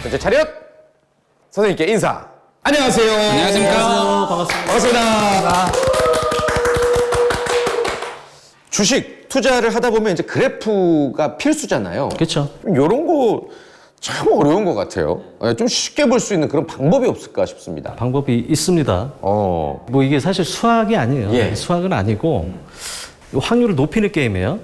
전체 차렷! 선생님께 인사. 안녕하세요. 안녕하십니까. 반갑습니다. 주식 투자를 하다 보면 이제 그래프가 필수잖아요. 그렇죠. 이런 거 참 어려운 것 같아요. 좀 쉽게 볼 수 있는 그런 방법이 없을까 싶습니다. 방법이 있습니다. 뭐 이게 사실 수학이 아니에요. 예. 수학은 아니고 확률을 높이는 게임이에요.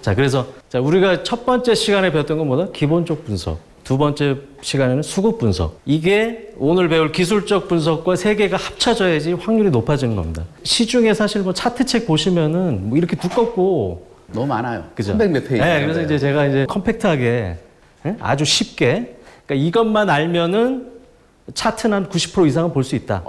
자, 그래서 우리가 첫 번째 시간에 배웠던 건 뭐다? 기본적 분석. 두 번째 시간에는 수급 분석. 이게 오늘 배울 기술적 분석과 세 개가 합쳐져야지 확률이 높아지는 겁니다. 시중에 사실 뭐 차트책 보시면은 뭐 이렇게 두껍고 너무 많아요. 그죠? 300몇 페이지. 네, 그래서 이제 제가 이제 컴팩트하게 아주 쉽게 그러니까 이것만 알면은 차트는 한 90% 이상은 볼 수 있다.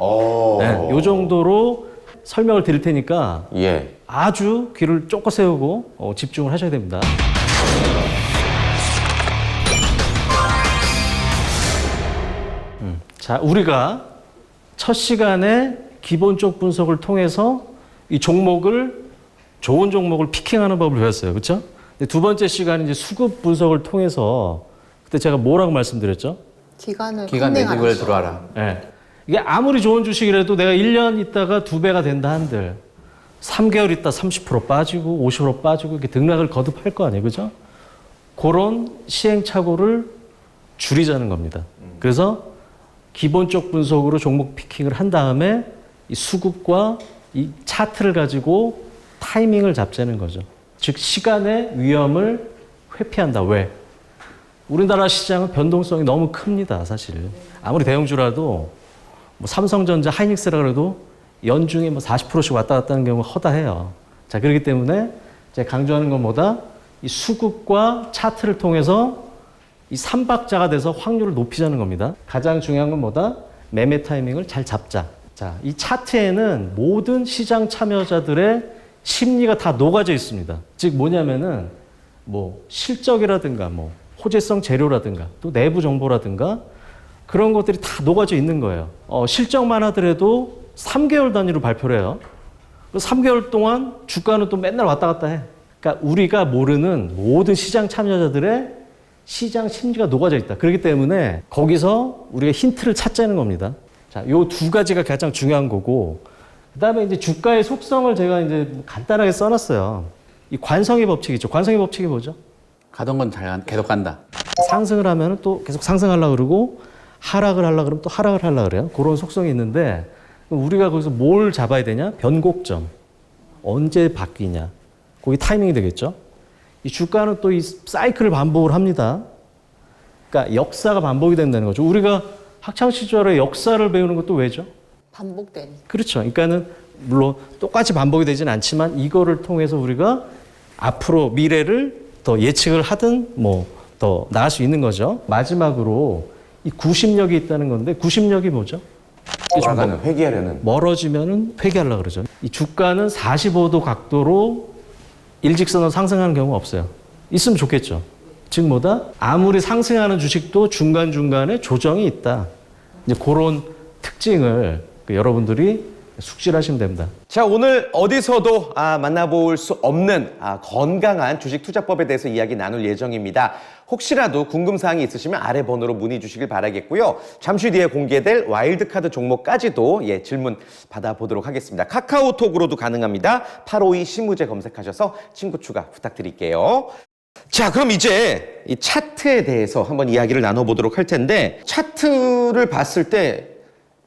네, 요 정도로 설명을 드릴 테니까 예. 아주 귀를 쫑긋 세우고 집중을 하셔야 됩니다. 자, 우리가 첫 시간에 기본적 분석을 통해서 이 종목을 좋은 종목을 피킹하는 법을 배웠어요. 그렇죠? 두 번째 시간에 이제 수급 분석을 통해서 그때 제가 뭐라고 말씀드렸죠? 기간 컨닝하는 매집을 들어와라. 네. 이게 아무리 좋은 주식이라도 내가 1년 있다가 2배가 된다 한들 3개월 있다 30% 빠지고 50% 빠지고 이렇게 등락을 거듭할 거 아니에요. 그죠? 그런 시행착오를 줄이자는 겁니다. 그래서 기본적 분석으로 종목 피킹을 한 다음에 이 수급과 이 차트를 가지고 타이밍을 잡자는 거죠. 즉 시간의 위험을 회피한다. 왜? 우리나라 시장은 변동성이 너무 큽니다. 사실. 아무리 대형주라도 뭐 삼성전자, 하이닉스라 그래도 연중에 뭐 40%씩 왔다 갔다 하는 경우가 허다해요. 자, 그렇기 때문에 제가 강조하는 건 뭐다? 이 수급과 차트를 통해서 이 삼박자가 돼서 확률을 높이자는 겁니다. 가장 중요한 건 뭐다? 매매 타이밍을 잘 잡자. 자, 이 차트에는 모든 시장 참여자들의 심리가 다 녹아져 있습니다. 즉 뭐냐면은 뭐 실적이라든가 뭐 호재성 재료라든가 또 내부 정보라든가 그런 것들이 다 녹아져 있는 거예요. 실적만 하더라도 3개월 단위로 발표를 해요. 3개월 동안 주가는 또 맨날 왔다 갔다 해. 그러니까 우리가 모르는 모든 시장 참여자들의 시장 심리가 녹아져 있다. 그렇기 때문에 거기서 우리가 힌트를 찾자는 겁니다. 자, 요 두 가지가 가장 중요한 거고, 그 다음에 이제 주가의 속성을 제가 이제 간단하게 써놨어요. 이 관성의 법칙이 있죠. 관성의 법칙이 뭐죠? 가던 건 계속 간다. 상승을 하면 또 계속 상승하려고 그러고, 하락을 하려고 그러면 또 하락을 하려고 그래요. 그런 속성이 있는데, 우리가 거기서 뭘 잡아야 되냐? 변곡점. 언제 바뀌냐? 거기 타이밍이 되겠죠. 이 주가는 또 이 사이클을 반복을 합니다. 그러니까 역사가 반복이 된다는 거죠. 우리가 학창 시절에 역사를 배우는 것도 왜죠? 반복되니. 그렇죠. 그러니까는 물론 똑같이 반복이 되지는 않지만 이거를 통해서 우리가 앞으로 미래를 더 예측을 하든 뭐 더 나을 수 있는 거죠. 마지막으로 이 구심력이 있다는 건데 구심력이 뭐죠? 주가는 회귀하려는. 멀어지면은 회귀하려고 그러죠. 이 주가는 45도 각도로 일직선으로 상승하는 경우가 없어요. 있으면 좋겠죠. 즉 뭐다? 아무리 상승하는 주식도 중간중간에 조정이 있다. 이제 그런 특징을 여러분들이 숙지하시면 됩니다. 자, 오늘 어디서도 만나볼 수 없는 건강한 주식 투자법에 대해서 이야기 나눌 예정입니다. 혹시라도 궁금사항이 있으시면 아래 번호로 문의 주시길 바라겠고요. 잠시 뒤에 공개될 와일드카드 종목까지도 질문 받아보도록 하겠습니다. 카카오톡으로도 가능합니다. 852 신무제 검색하셔서 친구 추가 부탁드릴게요. 자, 그럼 이제 이 차트에 대해서 한번 이야기를 나눠보도록 할 텐데, 차트를 봤을 때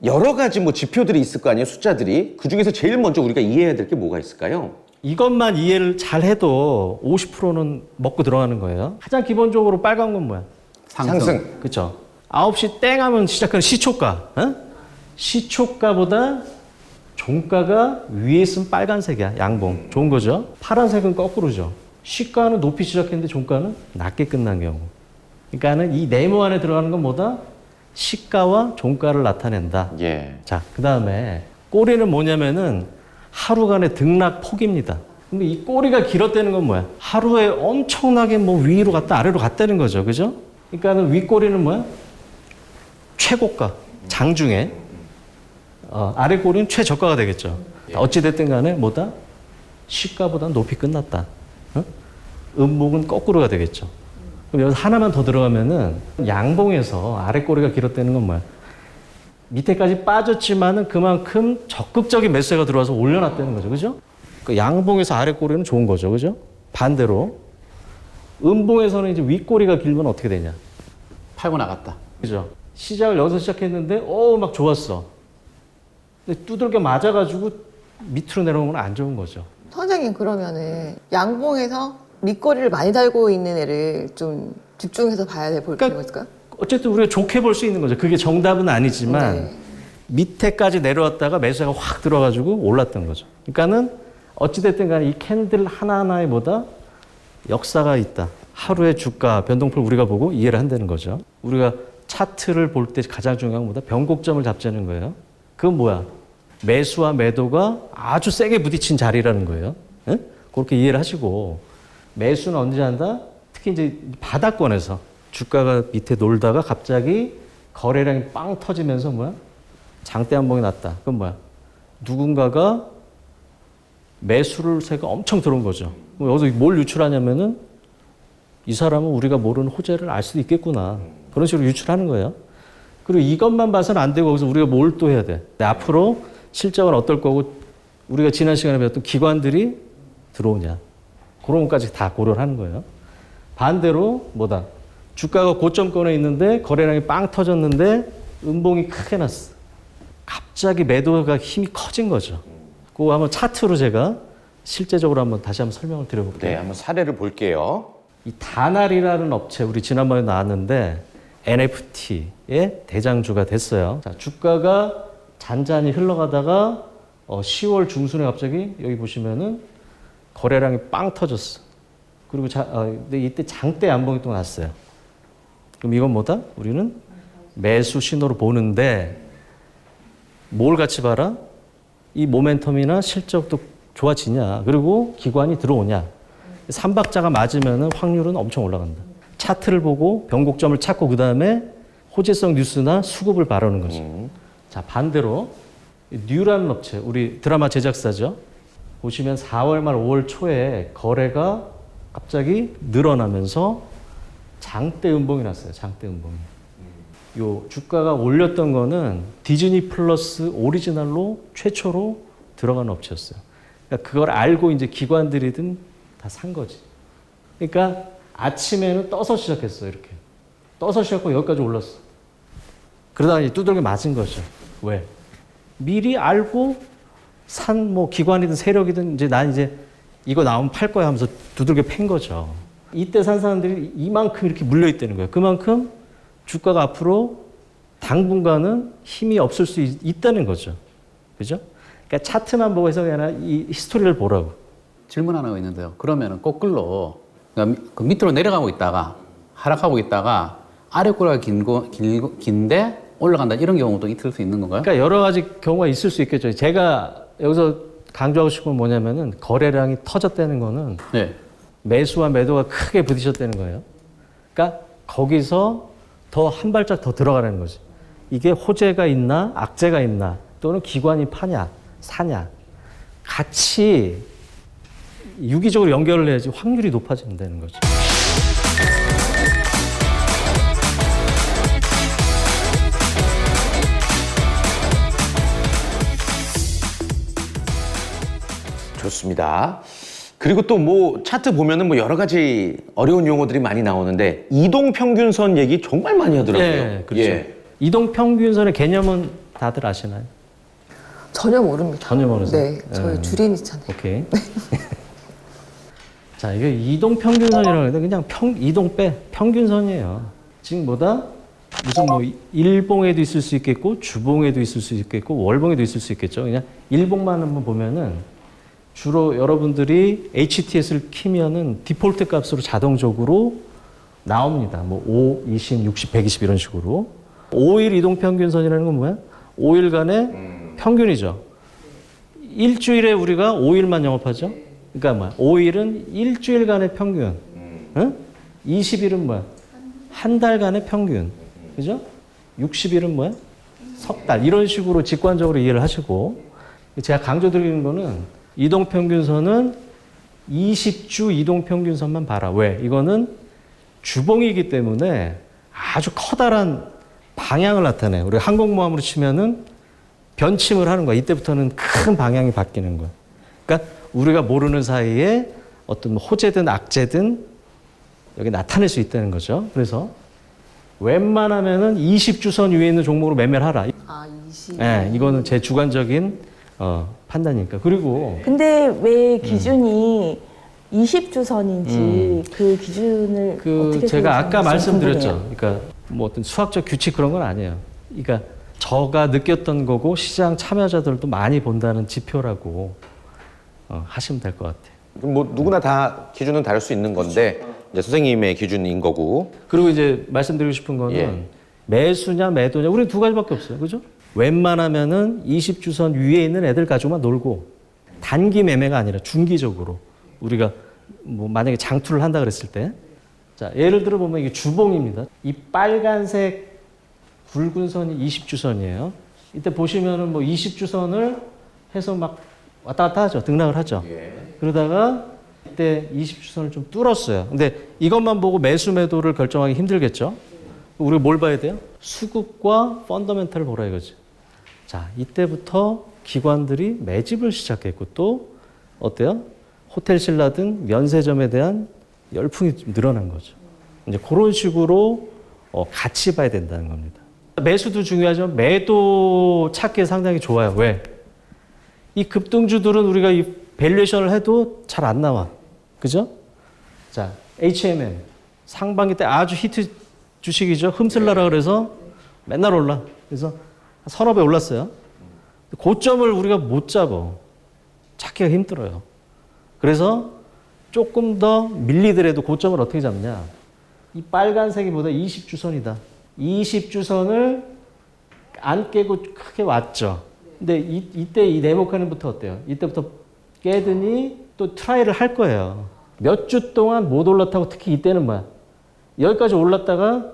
여러 가지 뭐 지표들이 있을 거 아니에요, 숫자들이. 그 중에서 제일 먼저 우리가 이해해야 될 게 뭐가 있을까요? 이것만 이해를 잘 해도 50%는 먹고 들어가는 거예요. 가장 기본적으로 빨간 건 뭐야? 상승. 그렇죠. 9시 땡 하면 시작하는 시초가. 시초가보다 종가가 위에 있으면 빨간색이야. 양봉. 좋은 거죠. 파란색은 거꾸로죠. 시가는 높이 시작했는데 종가는 낮게 끝난 경우. 그러니까는 이 네모 안에 들어가는 건 뭐다? 시가와 종가를 나타낸다. 예. 자, 그 다음에 꼬리는 뭐냐면은 하루간의 등락 폭입니다. 근데 이 꼬리가 길었다는 건 뭐야? 하루에 엄청나게 뭐 위로 갔다 아래로 갔다는 거죠. 그죠? 그러니까는 윗꼬리는 뭐야? 최고가, 장중에. 아래 꼬리는 최저가가 되겠죠. 어찌됐든 간에 뭐다? 시가보다 높이 끝났다. 음목은 거꾸로가 되겠죠. 그럼 여기서 하나만 더 들어가면은 양봉에서 아래 꼬리가 길었다는 건 뭐야? 밑에까지 빠졌지만은 그만큼 적극적인 매수가 들어와서 올려놨다는 거죠. 그죠? 그 양봉에서 아래 꼬리는 좋은 거죠. 그죠? 반대로 음봉에서는 이제 윗꼬리가 길면 어떻게 되냐? 팔고 나갔다. 그죠? 시작을 여기서 시작했는데 막 좋았어. 근데 두들겨 맞아가지고 밑으로 내려온 건 안 좋은 거죠. 선생님 그러면은 양봉에서 밑거리를 많이 달고 있는 애를 좀 집중해서 봐야 될 그러니까 필요가 있을까요? 어쨌든 우리가 좋게 볼 수 있는 거죠. 그게 정답은 아니지만 네. 밑에까지 내려왔다가 매수가 확 들어가지고 올랐던 거죠. 그러니까는 어찌됐든 간에 이 캔들 하나하나에 보다 역사가 있다. 하루의 주가 변동폭을 우리가 보고 이해를 한다는 거죠. 우리가 차트를 볼 때 가장 중요한 것보다 변곡점을 잡자는 거예요. 그건 뭐야? 매수와 매도가 아주 세게 부딪힌 자리라는 거예요. 응? 그렇게 이해를 하시고 매수는 언제 한다? 특히 이제 바닥권에서 주가가 밑에 놀다가 갑자기 거래량이 빵 터지면서 뭐야? 장대 한 봉이 났다. 그건 뭐야? 누군가가 매수를 세가 엄청 들어온 거죠. 그럼 여기서 뭘 유출하냐면은 이 사람은 우리가 모르는 호재를 알 수도 있겠구나. 그런 식으로 유출하는 거예요. 그리고 이것만 봐서는 안 되고 거기서 우리가 뭘 또 해야 돼? 앞으로 실적은 어떨 거고 우리가 지난 시간에 배웠던 기관들이 들어오냐. 그런 것까지 다 고려를 하는 거예요. 반대로 뭐다? 주가가 고점권에 있는데 거래량이 빵 터졌는데 음봉이 크게 났어. 갑자기 매도가 힘이 커진 거죠. 그거 한번 차트로 제가 실제적으로 한번 다시 한번 설명을 드려볼게요. 네, 한번 사례를 볼게요. 이 다날이라는 업체 우리 지난번에 나왔는데 NFT의 대장주가 됐어요. 자, 주가가 잔잔히 흘러가다가 10월 중순에 갑자기 여기 보시면은 거래량이 빵 터졌어. 그리고 근데 이때 장대 안봉이 또 났어요. 그럼 이건 뭐다? 우리는 매수 신호로 보는데 뭘 같이 봐라? 이 모멘텀이나 실적도 좋아지냐? 그리고 기관이 들어오냐? 삼박자가 맞으면 확률은 엄청 올라간다. 차트를 보고 변곡점을 찾고 그 다음에 호재성 뉴스나 수급을 바라는 거죠. 자, 반대로 뉴라는 업체, 우리 드라마 제작사죠. 보시면 4월 말 5월 초에 거래가 갑자기 늘어나면서 장대 음봉이 났어요. 장대 음봉이. 요 주가가 올렸던 거는 디즈니 플러스 오리지널로 최초로 들어간 업체였어요. 그러니까 그걸 알고 이제 기관들이든 다 산 거지. 그러니까 아침에는 떠서 시작했어, 이렇게. 떠서 시작하고 여기까지 올랐어. 그러다가 이제 두들겨 맞은 거죠. 왜? 미리 알고 산 뭐 기관이든 세력이든 이제 난 이제 이거 나오면 팔 거야 하면서 두들겨 팬 거죠. 이때 산 사람들이 이만큼 이렇게 물려 있다는 거예요. 그만큼 주가가 앞으로 당분간은 힘이 없을 수 있다는 거죠. 그죠? 그러니까 차트만 보고 해석이 아니라 이 히스토리를 보라고. 질문 하나가 있는데요. 그러면은 거꾸로 그러니까 그 밑으로 내려가고 있다가 하락하고 있다가 아래 꼬리가 긴데 올라간다 이런 경우도 있을 수 있는 건가요? 그러니까 여러 가지 경우가 있을 수 있겠죠. 제가 여기서 강조하고 싶은 건 뭐냐면은 거래량이 터졌다는 거는 네. 매수와 매도가 크게 부딪혔다는 거예요. 그러니까 거기서 더 한 발짝 더 들어가라는 거지. 이게 호재가 있나 악재가 있나 또는 기관이 파냐 사냐 같이 유기적으로 연결을 해야지 확률이 높아진다는 거죠. 좋습니다. 그리고 또 뭐 차트 보면은 뭐 여러 가지 어려운 용어들이 많이 나오는데 이동 평균선 얘기 정말 많이 하더라고요. 네, 그렇죠. 예. 이동 평균선의 개념은 다들 아시나요? 전혀 모릅니다. 전혀 모르세요? 네, 저희 주린이잖아요. 오케이. 자, 이게 이동 평균선이라고 해도 그냥 이동 빼 평균선이에요. 지금 뭐다? 무슨 뭐 일봉에도 있을 수 있겠고 주봉에도 있을 수 있겠고 월봉에도 있을 수 있겠죠. 그냥 일봉만 한번 보면은 주로 여러분들이 HTS를 키면은 디폴트 값으로 자동적으로 나옵니다. 뭐 5, 20, 60, 120 이런 식으로. 5일 이동 평균선이라는 건 뭐야? 5일간의 평균이죠. 일주일에 우리가 5일만 영업하죠. 그러니까 뭐야? 5일은 일주일간의 평균. 응? 20일은 뭐야? 한 달간의 평균. 그죠? 60일은 뭐야? 석 달. 이런 식으로 직관적으로 이해를 하시고 제가 강조드리는 거는 이동 평균선은 20주 이동 평균선만 봐라. 왜? 이거는 20주 이동 평균선이에요. 20일은 뭐야? 한 달간의 평균. 그죠? 60일은 뭐야? 한 달간의 평균. 그죠? 60일은 뭐야? 석 달. 이런 식으로 직관적으로 이해를 하시고 제가 강조드리는 거는 이동 평균선은 20주 이동 평균선만 봐라. 왜? 이거는 주봉이기 때문에 아주 커다란 방향을 나타내요. 우리가 항공모함으로 치면은 변침을 하는 거야. 이때부터는 큰 방향이 바뀌는 거야. 그러니까 우리가 모르는 사이에 어떤 호재든 악재든 여기 나타낼 수 있다는 거죠. 그래서 웬만하면은 20주선 위에 있는 종목으로 매매를 하라. 아, 20. 네, 이거는 제 주관적인 판단이니까. 그리고 근데 왜 기준이 20주선인지 그 기준을 어떻게 제가 아까 생각하는지 말씀드렸죠. 궁금해요. 그러니까 뭐 어떤 수학적 규칙 그런 건 아니에요. 그러니까 저가 느꼈던 거고 시장 참여자들도 많이 본다는 지표라고 하시면 될 것 같아요. 그럼 뭐 누구나 다 기준은 다를 수 있는 건데 이제 선생님의 기준인 거고. 그리고 이제 말씀드리고 싶은 거는 예. 매수냐 매도냐 우리는 두 가지밖에 없어요. 그죠? 웬만하면은 20주선 위에 있는 애들 가지고만 놀고 단기 매매가 아니라 중기적으로 우리가 뭐 만약에 장투를 한다 그랬을 때 자, 예를 들어 보면 이게 주봉입니다. 이 빨간색 굵은 선이 20주선이에요. 이때 보시면은 뭐 20주선을 해서 막 왔다 갔다 하죠. 등락을 하죠. 그러다가 이때 20주선을 좀 뚫었어요. 근데 이것만 보고 매수 매도를 결정하기 힘들겠죠. 우리가 뭘 봐야 돼요? 수급과 펀더멘탈을 보라 이거지. 자, 이때부터 기관들이 매집을 시작했고 또 어때요? 호텔 신라든 면세점에 대한 열풍이 좀 늘어난 거죠. 이제 그런 식으로 같이 봐야 된다는 겁니다. 매수도 중요하지만 매도 찾기 상당히 좋아요. 왜? 이 급등주들은 우리가 이 밸류에이션을 해도 잘 안 나와. 그죠? 자, H&M. 상반기 때 아주 히트 주식이죠. 흠슬라라 그래서 맨날 올라. 그래서 서너 배 올랐어요. 고점을 우리가 못 잡아. 찾기가 힘들어요. 그래서 조금 더 밀리더라도 고점을 어떻게 잡냐. 이 빨간색이 보다 20주선이다. 20주선을 안 깨고 크게 왔죠. 근데 이때 이 네모칸부터 어때요? 이때부터 깨더니 또 트라이를 할 거예요. 몇 주 동안 못 올랐다고 특히 이때는 뭐야? 여기까지 올랐다가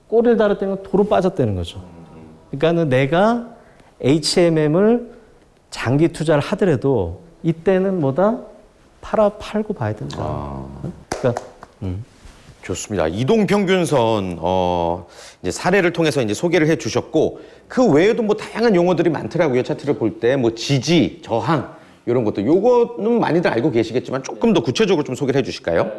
꼬리를 달았다는 건 도로 빠졌다는 거죠. 그러니까는 내가 H&M을 장기 투자를 하더라도 이때는 뭐다? 팔고 봐야 된다. 그러니까 좋습니다. 이동평균선 이제 사례를 통해서 이제 소개를 해주셨고 그 외에도 뭐 다양한 용어들이 많더라고요. 차트를 볼 때 뭐 지지, 저항 이런 것도 요거는 많이들 알고 계시겠지만 조금 더 구체적으로 좀 소개를 해주실까요?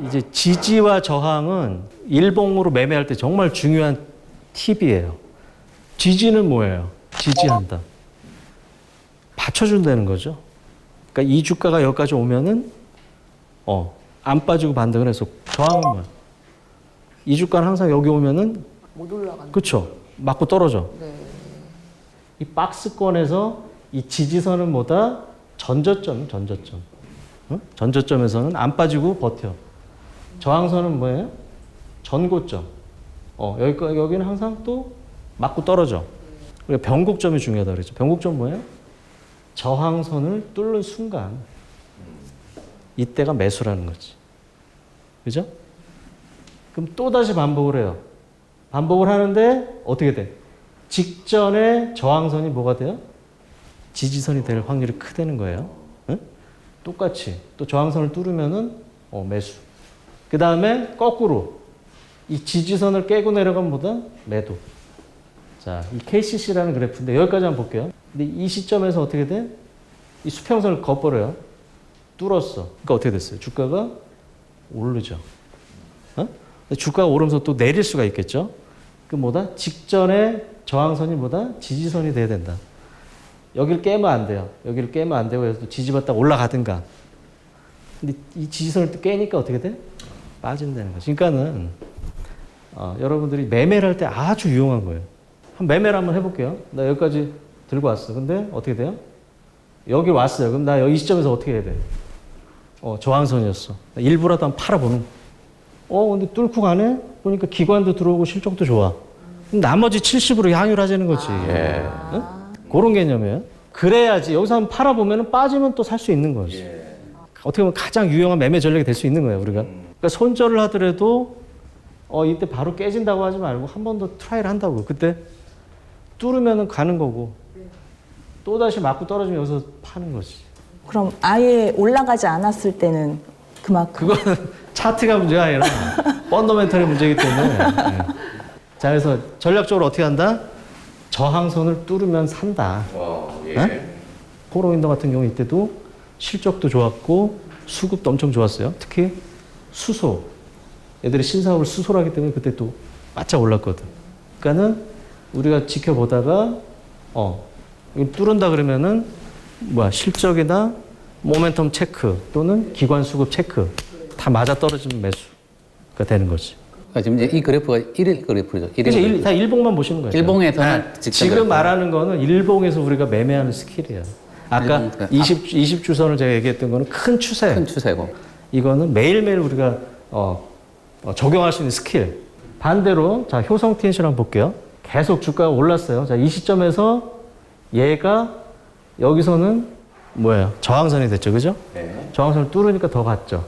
이제 지지와 저항은 일봉으로 매매할 때 정말 중요한 팁이에요. 지지는 뭐예요? 지지한다. 받쳐준다는 거죠. 그러니까 이 주가가 여기까지 오면은 안 빠지고 반등을 해서 저항은 뭐야? 이 주가는 항상 여기 오면은 못 올라가는. 그렇죠. 맞고 떨어져. 네. 이 박스권에서 이 지지선은 뭐다? 전저점. 응? 전저점에서는 안 빠지고 버텨. 저항선은 뭐예요? 전고점. 여기는 항상 또 맞고 떨어져. 우리가 변곡점이 중요하다 그랬죠. 변곡점 뭐예요? 저항선을 뚫는 순간 이때가 매수라는 거지. 그죠? 그럼 또다시 반복을 해요. 반복을 하는데 어떻게 돼? 직전에 저항선이 뭐가 돼요? 지지선이 될 확률이 크다는 거예요. 응? 똑같이 또 저항선을 뚫으면은 매수. 그 다음에 거꾸로 이 지지선을 깨고 내려가면 뭐다? 매도. 자, 이 KCC라는 그래프인데 여기까지 한번 볼게요. 근데 이 시점에서 어떻게 돼? 이 수평선을 걷버려요. 뚫었어. 그러니까 어떻게 됐어요? 주가가 오르죠. 주가가 오르면서 또 내릴 수가 있겠죠. 그 뭐다? 직전에 저항선이 뭐다? 지지선이 돼야 된다. 여기를 깨면 안 돼요. 여기를 깨면 안 되고 해서 지지받다 올라가든가. 근데 이 지지선을 또 깨니까 어떻게 돼? 빠진다는 거죠. 그러니까는 여러분들이 매매를 할 때 아주 유용한 거예요. 매매를 한번 해볼게요. 나 여기까지 들고 왔어. 근데 어떻게 돼요? 여기 왔어요. 그럼 나 여기 이 시점에서 어떻게 해야 돼? 저항선이었어. 일부라도 한번 팔아보는. 근데 뚫고 가네? 보니까 기관도 들어오고 실적도 좋아. 그럼 나머지 70으로 향유하자는 거지. 응? 그런 개념이에요. 그래야지 여기서 한번 팔아보면 빠지면 또 살 수 있는 거지. 어떻게 보면 가장 유용한 매매 전략이 될 수 있는 거예요, 우리가. 그러니까 손절을 하더라도 이때 바로 깨진다고 하지 말고 한 번 더 트라이를 한다고. 그때 뚫으면 가는 거고 또다시 맞고 떨어지면 여기서 파는 거지. 그럼 아예 올라가지 않았을 때는 그만큼 그거는 차트가 문제가 아니라 펀더멘털의 문제이기 때문에. 예. 자, 그래서 전략적으로 어떻게 한다? 저항선을 뚫으면 산다. 포로윈더 같은 경우 이때도 실적도 좋았고 수급도 엄청 좋았어요. 특히 수소. 애들이 신사업을 수소를 하기 때문에 그때 또 바짝 올랐거든. 그러니까는 우리가 지켜보다가 이거 뚫은다 그러면은 실적이나 모멘텀 체크 또는 기관 수급 체크 다 맞아 떨어지는 매수가 되는 거지. 그러니까 지금 이제 이 그래프가 일일 그래프죠. 그래서 다 일봉만 보시는 거예요. 일봉에서는 직전 지금 그래프. 말하는 거는 일봉에서 우리가 매매하는 스킬이야. 아까 일봉, 그러니까 20주선을 제가 얘기했던 거는 큰 추세. 큰 추세고. 이거는 매일매일 우리가 적용할 수 있는 스킬. 반대로 자 효성 TNC를 한번 볼게요. 계속 주가가 올랐어요. 자, 이 시점에서 얘가 여기서는 뭐예요? 저항선이 됐죠, 그죠? 저항선을 뚫으니까 더 갔죠.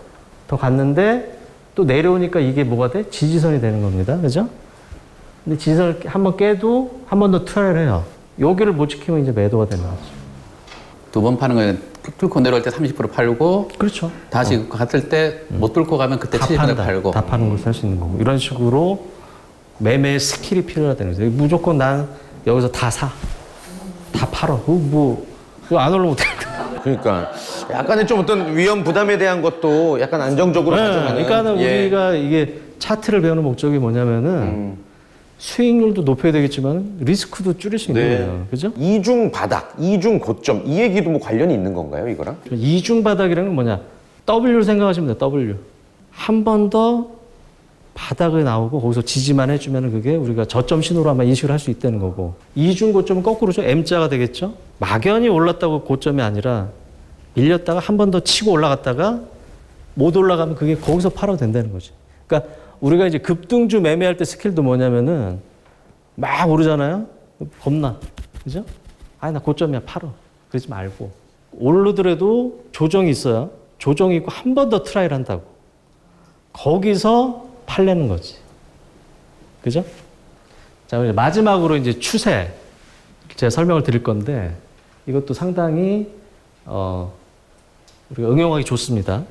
더 갔는데 또 내려오니까 이게 뭐가 돼? 지지선이 되는 겁니다, 그죠? 근데 지지선을 한번 깨도 한 번 더 트라이를 해요. 여기를 못 지키면 이제 매도가 되는 거죠. 두 번 파는 거는 뚫고 내려올 때 30% 팔고 그렇죠. 다시 갔을 때 못 뚫고 가면 그때 70% 팔고. 다 파는 걸 살 수 있는 거고. 이런 식으로 매매의 스킬이 필요하다는 거죠. 무조건 난 여기서 다 사. 다 팔어. 그거 안 올라오면 어떡해. 그러니까 약간의 좀 어떤 위험 부담에 대한 것도 약간 안정적으로 가져가는. 그러니까는 예. 우리가 이게 차트를 배우는 목적이 뭐냐면은 수익률도 높여야 되겠지만 리스크도 줄일 수 있는 네. 거예요. 그죠? 이중 바닥, 이중 고점 이 얘기도 뭐 관련이 있는 건가요, 이거랑? 이중 바닥이라는 건 뭐냐? W를 생각하시면 돼요. W. 한 번 더 바닥에 나오고 거기서 지지만 해주면 그게 우리가 저점 신호로 아마 인식을 할 수 있다는 거고, 이중 고점은 거꾸로죠. M자가 되겠죠. 막연히 올랐다고 고점이 아니라 밀렸다가 한 번 더 치고 올라갔다가 못 올라가면 그게 거기서 팔아도 된다는 거지. 그러니까 우리가 이제 급등주 매매할 때 스킬도 뭐냐면은 막 오르잖아요. 겁나. 그죠? 아니, 나 고점이야. 팔어. 그러지 말고. 오르더라도 조정이 있어요. 조정이 있고 한 번 더 트라이를 한다고. 거기서 팔려는 거지. 그죠? 자, 마지막으로 이제 추세. 제가 설명을 드릴 건데 이것도 상당히 우리가 응용하기 좋습니다.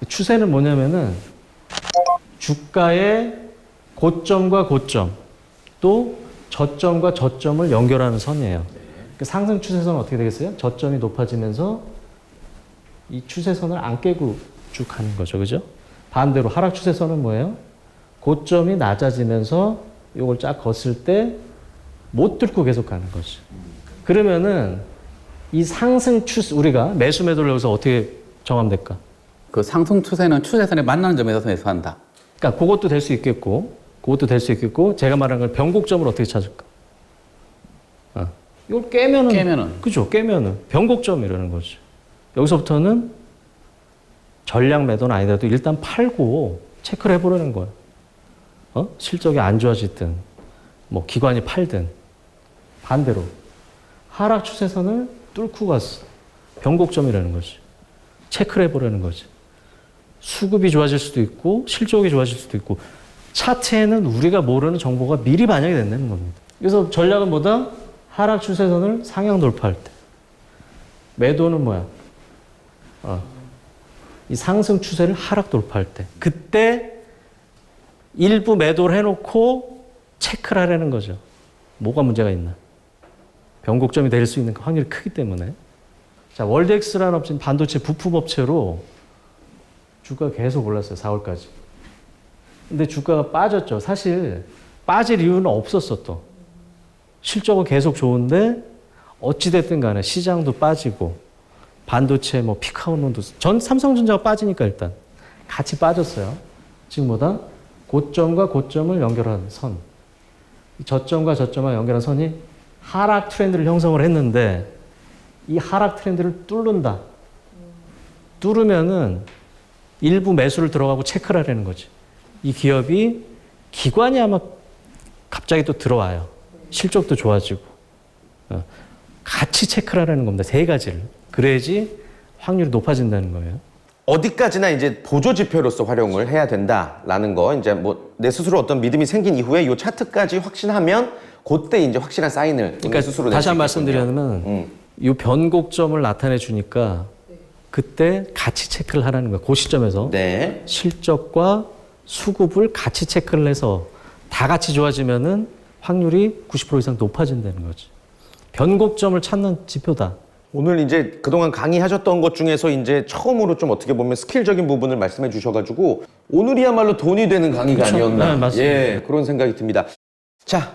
추세는 뭐냐면은 주가의 고점과 고점 또 저점과 저점을 연결하는 선이에요. 그 상승 추세선은 어떻게 되겠어요? 저점이 높아지면서 이 추세선을 안 깨고 쭉 가는 거죠. 그죠? 반대로 하락 추세선은 뭐예요? 고점이 낮아지면서 이걸 쫙 걷을 때 못 뚫고 계속 가는 거죠. 그러면은 이 상승 추세, 우리가 매수 매도를 여기서 어떻게 정하면 될까? 그 상승 추세는 추세선에 만나는 점에서 매수한다. 그러니까 그것도 될 수 있겠고, 제가 말한 걸 변곡점을 어떻게 찾을까? 이걸 깨면은. 그죠? 깨면은. 변곡점이라는 거죠. 여기서부터는 전략 매도는 아니더라도 일단 팔고 체크를 해보려는 거예요. 실적이 안 좋아지든, 뭐 기관이 팔든. 반대로. 하락 추세선을 뚫고 갔어. 변곡점이라는 거지. 체크를 해보려는 거지. 수급이 좋아질 수도 있고 실적이 좋아질 수도 있고 차트에는 우리가 모르는 정보가 미리 반영이 된다는 겁니다. 그래서 전략은 뭐다? 하락 추세선을 상향 돌파할 때. 매도는 뭐야? 이 상승 추세를 하락 돌파할 때. 그때 일부 매도를 해놓고 체크를 하라는 거죠. 뭐가 문제가 있나? 변곡점이 될 수 있는 확률이 크기 때문에. 자, 월드엑스라는 업체는 반도체 부품 업체로 주가가 계속 올랐어요. 4월까지. 근데 주가가 빠졌죠. 사실 빠질 이유는 없었어 또. 실적은 계속 좋은데 어찌됐든 간에 시장도 빠지고 반도체 뭐 피카운론도 전 삼성전자가 빠지니까 일단 같이 빠졌어요. 지금 뭐다? 고점과 고점을 연결한 선. 저점과 저점을 연결한 선이 하락 트렌드를 형성을 했는데 이 하락 트렌드를 뚫는다. 뚫으면은 일부 매수를 들어가고 체크를 하려는 거지. 이 기업이 기관이 아마 갑자기 또 들어와요. 실적도 좋아지고. 같이 체크를 하라는 겁니다. 세 가지를. 그래야지 확률이 높아진다는 거예요. 어디까지나 이제 보조 지표로서 활용을 해야 된다라는 거, 이제 뭐 내 스스로 어떤 믿음이 생긴 이후에 이 차트까지 확신하면 그때 이제 확실한 사인을 그러니까 스스로 다시 한 번 말씀드리자면 이 변곡점을 나타내 주니까 그때 같이 체크를 하라는 거예요. 그 시점에서 네. 실적과 수급을 같이 체크를 해서 다 같이 좋아지면은 확률이 90% 이상 높아진다는 거지. 변곡점을 찾는 지표다. 오늘 이제 그동안 강의하셨던 것 중에서 이제 처음으로 좀 어떻게 보면 스킬적인 부분을 말씀해 주셔가지고 오늘이야말로 돈이 되는 강의가 그렇죠. 아니었나. 네, 맞습니다. 예, 그런 생각이 듭니다. 자,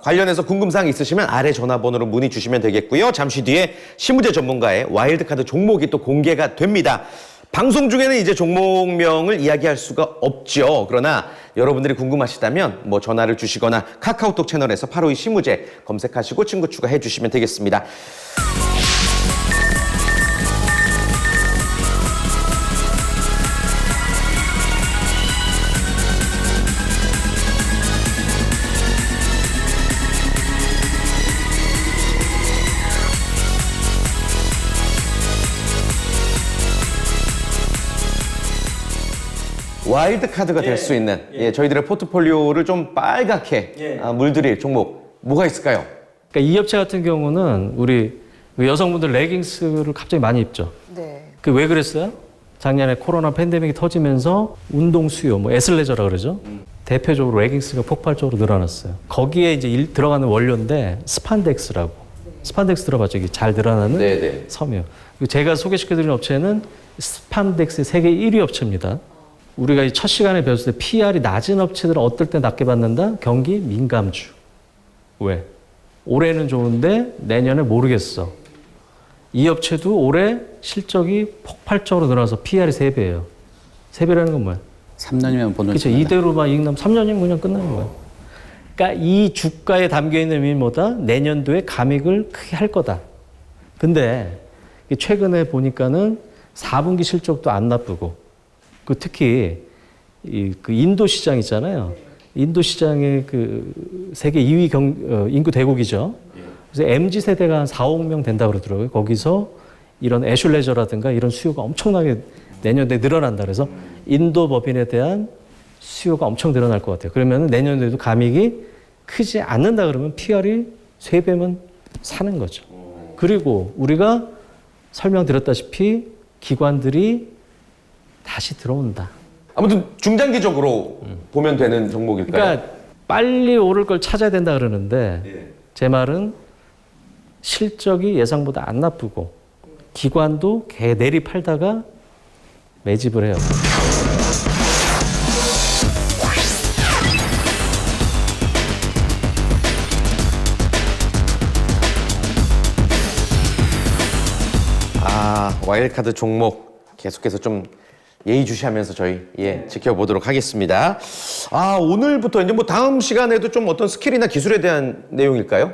관련해서 궁금사항 있으시면 아래 전화번호로 문의 주시면 되겠고요. 잠시 뒤에 시무제 전문가의 와일드카드 종목이 또 공개가 됩니다. 방송 중에는 이제 종목명을 이야기할 수가 없죠. 그러나 여러분들이 궁금하시다면 뭐 전화를 주시거나 카카오톡 채널에서 852 시무제 검색하시고 친구 추가해 주시면 되겠습니다. 와일드 카드가 될 수 있는 저희들의 포트폴리오를 좀 빨갛게 물들일 종목 뭐가 있을까요? 그러니까 이 업체 같은 경우는 우리 여성분들 레깅스를 갑자기 많이 입죠. 네. 그 왜 그랬어요? 작년에 코로나 팬데믹이 터지면서 운동 수요, 뭐 애슬레저라 그러죠. 대표적으로 레깅스가 폭발적으로 늘어났어요. 거기에 이제 들어가는 원료인데 스판덱스라고. 스판덱스 들어봤죠? 이게 잘 늘어나는 네네. 섬유. 그리고 제가 소개시켜드린 업체는 스판덱스 세계 1위 업체입니다. 우리가 이 첫 시간에 배웠을 때 PR이 낮은 업체들은 어떨 때 낮게 받는다? 경기 민감주. 왜? 올해는 좋은데 내년에 모르겠어. 이 업체도 올해 실적이 폭발적으로 늘어나서 PR이 3배예요. 3배라는 건 뭐야? 3년이면 본전. 그렇죠. 이대로만 이익 나면 3년이면 그냥 끝나는 거야. 그러니까 이 주가에 담겨있는 의미는 뭐다? 내년도에 감익을 크게 할 거다. 근데 최근에 보니까는 4분기 실적도 안 나쁘고 그 특히 그 인도 시장 있잖아요. 인도 시장의 그 세계 2위 인구 대국이죠. 그래서 MZ 세대가 한 4억 명 된다 그러더라고요. 거기서 이런 애슐레저라든가 이런 수요가 엄청나게 내년도에 늘어난다. 그래서 인도 법인에 대한 수요가 엄청 늘어날 것 같아요. 그러면 내년도에도 감익이 크지 않는다 그러면 PR이 3배면 사는 거죠. 그리고 우리가 설명드렸다시피 기관들이 다시 들어온다. 아무튼 중장기적으로 보면 되는 종목일까요? 그러니까 빨리 오를 걸 찾아야 된다 그러는데 제 말은 실적이 예상보다 안 나쁘고 기관도 개 내리 팔다가 매집을 해요. 와일드카드 종목 계속해서 좀 예의주시하면서 저희 지켜보도록 하겠습니다. 오늘부터 이제 뭐 다음 시간에도 좀 어떤 스킬이나 기술에 대한 내용일까요?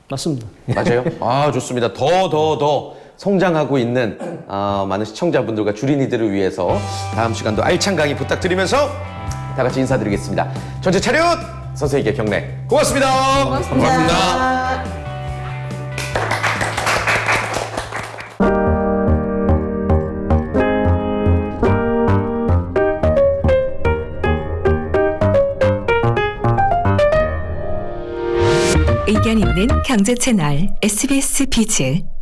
맞습니다. 맞아요? 좋습니다. 더 성장하고 있는 많은 시청자분들과 주린이들을 위해서 다음 시간도 알찬 강의 부탁드리면서 다 같이 인사드리겠습니다. 전체 차렷! 선생님께 경례. 고맙습니다. 고맙습니다. 의견 있는 경제 채널 SBS 비즈.